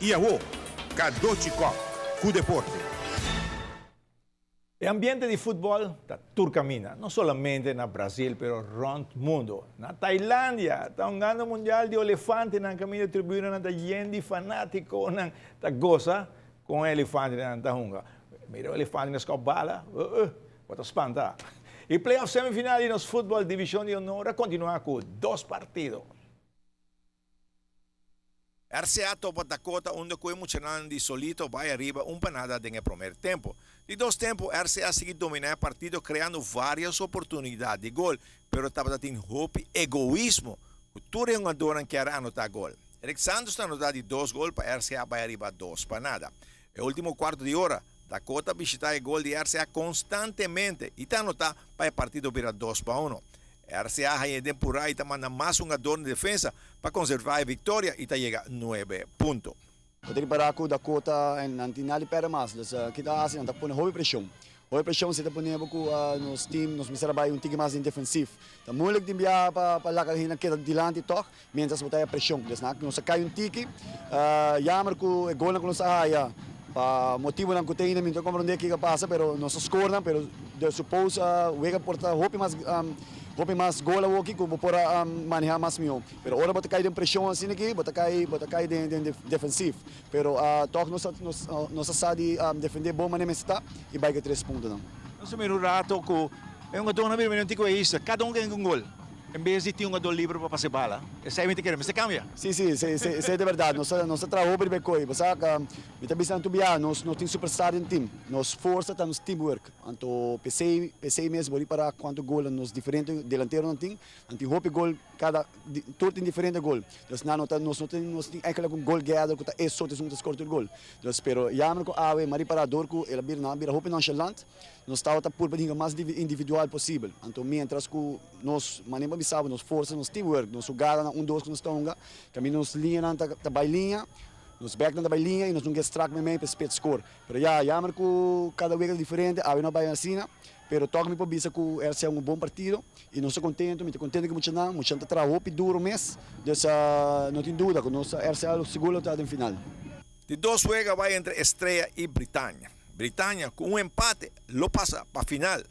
Iaô, Kadochikov, cu deporte. O ambiente de futebol está turcamina, não somente na Brasil, pero around o mundo. Na Tailândia, está um ano mundial de elefante na caminho de tribuna, na gente fanático, na goza com o elefante na Tahunga. Mira o elefante na escobala, bota espanta. E playoff semifinal e nos futebol divisão de honor continua com 2 partidos. RCA topa Dakota, onde foi emocionante de solito vai arriba panada no primeiro tempo. De 2 tempos, RCA seguiu dominar o partido, criando várias oportunidades de gol, pero estava tendo hope egoísmo. O Ture jogador que era anotar gol. Eric Santos está anotando de 2 gols para RCA vai arriba 2 panada. No último quarto de hora, Dakota visita o gol de RCA constantemente e está anotando para o partido virar 2-1. RCA hay temporada y manda más un jogador de defensa para conservar la victoria y llega a 9 puntos. Jadi para aku Dakota en antinali para mais, kita assim anda pôr hobby pressão. Hobby pressão se tá pôr buku nos team, nos miserabay um tige mais defensivo. Tá moeilijk de enviar para lá que hina kita dilante toch, mientras botar pressão. Dus nos cai tique, jammer ku gol na nos ahaya. Pa motivo não que tem ainda compreender o que passa, pero nos scoram, pero de suppose wega porta hobby mais gol aqui como para manejar mais meu. Pero ora bota cai de pressão assim aqui, bota cai de defensivo. Pero toch nos sabe defender bom maneira está e vai que 3 pontos não. Nós somos rato com é um jogador na primeira antigo é isso, cada um tem um gol. Em vez de ter um jogador livre para passar bala, essa é a queremos, você cambia? Sim, é de verdade. Nós trabalhamos bem com ele. Você sabe, eu pensando que nós temos superstar no time. Nós força tá nos teamwork. Então, PC mesmo ali para quanto gol nos diferentes delanteiros não tem. Então, hope gol cada todo tem diferente gol. Então, nós não temos aquele gol guiado que é só um score gol. Então, espero já com ave mari para dor que ela vira hope nonchalant. Nós estamos por pedir o mais individual possível. Então, mientras que nós manemos sabe, nos força, nos teamwork, nos jogada na 1-2 que nos tonga, caminho nos linha na bailinha, nos back na bailinha e nos não extract mesmo para split score. Pero já marco cada vez diferente, a não vai assim, pero toca me pobisa que esse é um bom partido e nós estamos contente que muito está trabalhando duro mês, dessa não tem dúvida que nós esse é o seguro está no final. De 2 juegos vai entre Estrela e Britânia. Britânia com um empate lo passa para a final.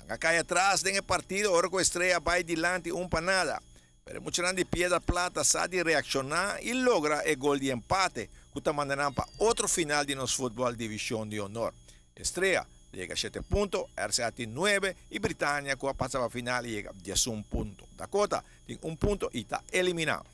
Acá atrás en el partido, ahora con Estrella va adelante para nada. Pero mucho de Piedra Plata sabe reaccionar y logra el gol de empate, que está mandando para otro final de nuestro fútbol división de honor. Estrella llega a 7 puntos, RCA tiene 9 y Britania, que pasa a la final, llega a 11 puntos. Dakota tiene 1 punto y está eliminado.